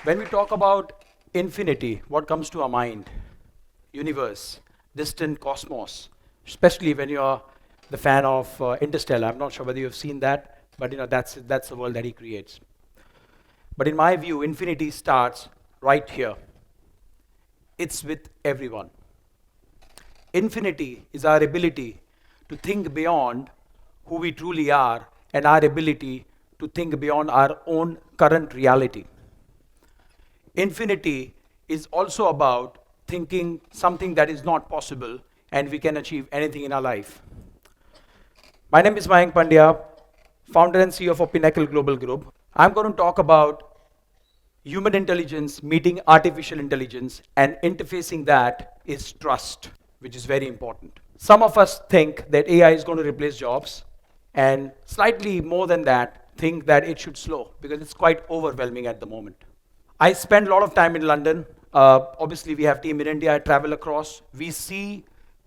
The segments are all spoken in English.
When we talk about infinity, what comes to our mind? Universe, distant cosmos, especially when you're the fan of Interstellar. I'm not sure whether you've seen that, but that's the world that he creates. But in my view, infinity starts right here. It's with everyone. Infinity is our ability to think beyond who we truly are and our ability to think beyond our own current reality. Infinity is also about thinking something that is not possible and we can achieve anything in our life. My name is Mayank Pandya, founder and CEO of Pinnacle Global Group. I'm going to talk about human intelligence meeting artificial intelligence, and interfacing that is trust, which is very important. Some of us think that AI is going to replace jobs, and slightly more than that, think that it should slow because it's quite overwhelming at the moment. I spend a lot of time in London. Obviously, we have team in India. I travel across. We see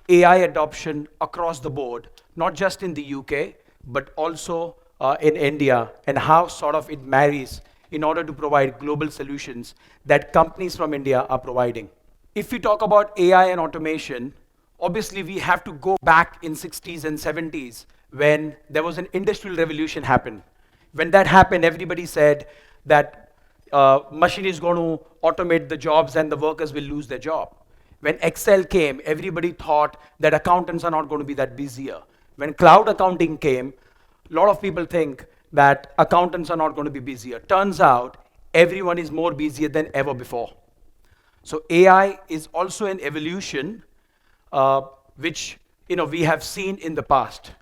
AI adoption across the board, not just in the UK, but also in India, and how sort of it marries in order to provide global solutions that companies from India are providing. If we talk about AI and automation, obviously we have to go back in 60s and 70s when there was an industrial revolution happen. When that happened, everybody said that machine is going to automate the jobs and the workers will lose their job. When Excel came, everybody thought that accountants are not going to be that busier. When cloud accounting came, a lot of people think that accountants are not going to be busier. Turns out, everyone is more busier than ever before. So AI is also an evolution which we have seen in the past.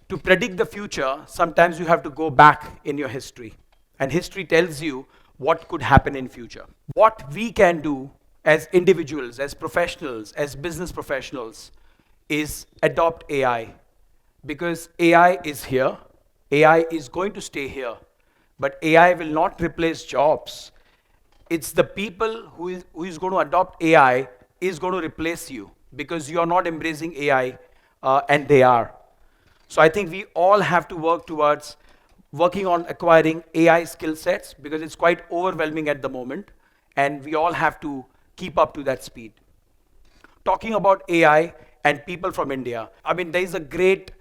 To predict the future, sometimes you have to go back in your history. And history tells you what could happen in future. What we can do as individuals, as professionals, as business professionals, is adopt AI. Because AI is here, AI is going to stay here, but AI will not replace jobs. It's the people who is going to adopt AI is going to replace you because you are not embracing AI and they are. So I think we all have to work towards working on acquiring AI skill sets because it's quite overwhelming at the moment and we all have to keep up to that speed. Talking about AI and people from India, I mean, there is a great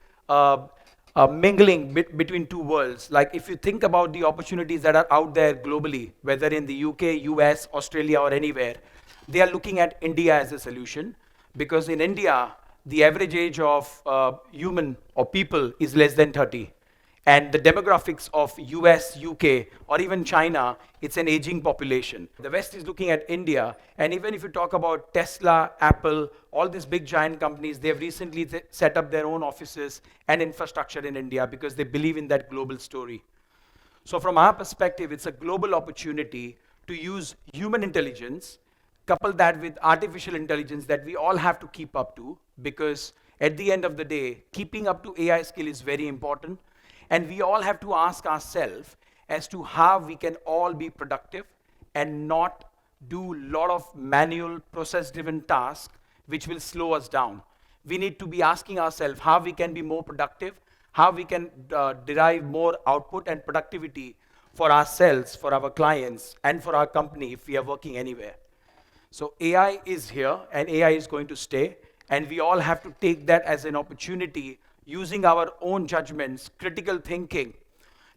mingling between two worlds. Like if you think about the opportunities that are out there globally, whether in the UK, US, Australia, or anywhere, they are looking at India as a solution because in India, the average age of human or people is less than 30. And the demographics of US, UK, or even China, it's an aging population. The West is looking at India, and even if you talk about Tesla, Apple, all these big giant companies, they've recently set up their own offices and infrastructure in India because they believe in that global story. So from our perspective, it's a global opportunity to use human intelligence, couple that with artificial intelligence that we all have to keep up to, because at the end of the day, keeping up to AI skill is very important. And we all have to ask ourselves as to how we can all be productive and not do a lot of manual process-driven tasks which will slow us down. We need to be asking ourselves how we can be more productive, how we can derive more output and productivity for ourselves, for our clients, and for our company if we are working anywhere. So AI is here and AI is going to stay, and we all have to take that as an opportunity using our own judgments, critical thinking.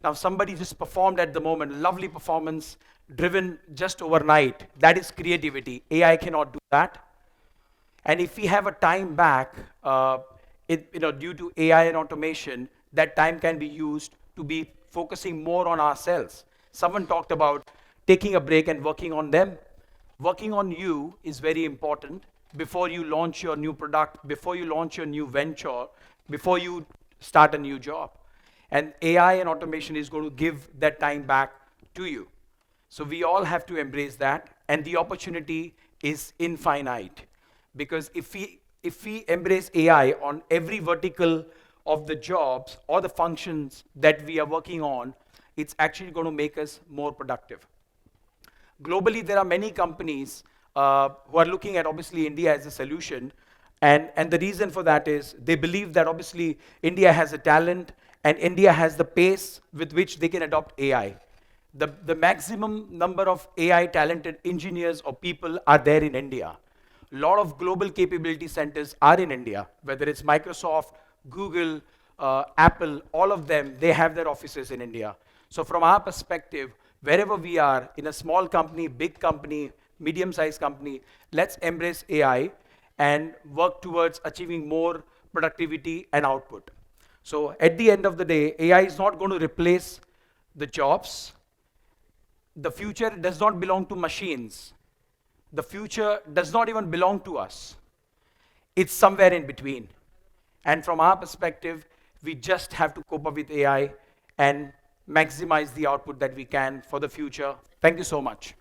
Now, somebody just performed at the moment, lovely performance, driven just overnight. That is creativity. AI cannot do that. And if we have a time back, due to AI and automation, that time can be used to be focusing more on ourselves. Someone talked about taking a break and working on them. Working on you is very important before you launch your new product, before you launch your new venture, before you start a new job. And AI and automation is going to give that time back to you. So we all have to embrace that, and the opportunity is infinite. Because if we embrace AI on every vertical of the jobs or the functions that we are working on, it's actually going to make us more productive. Globally, there are many companies who are looking at obviously India as a solution. And the reason for that is they believe that obviously India has a talent and India has the pace with which they can adopt AI. The maximum number of AI talented engineers or people are there in India. A lot of global capability centers are in India, whether it's Microsoft, Google, Apple, all of them, they have their offices in India. So from our perspective, wherever we are, in a small company, big company, medium-sized company, let's embrace AI and work towards achieving more productivity and output. So at the end of the day, AI is not going to replace the jobs. The future does not belong to machines. The future does not even belong to us. It's somewhere in between. And from our perspective, we just have to cope up with AI and maximize the output that we can for the future. Thank you so much.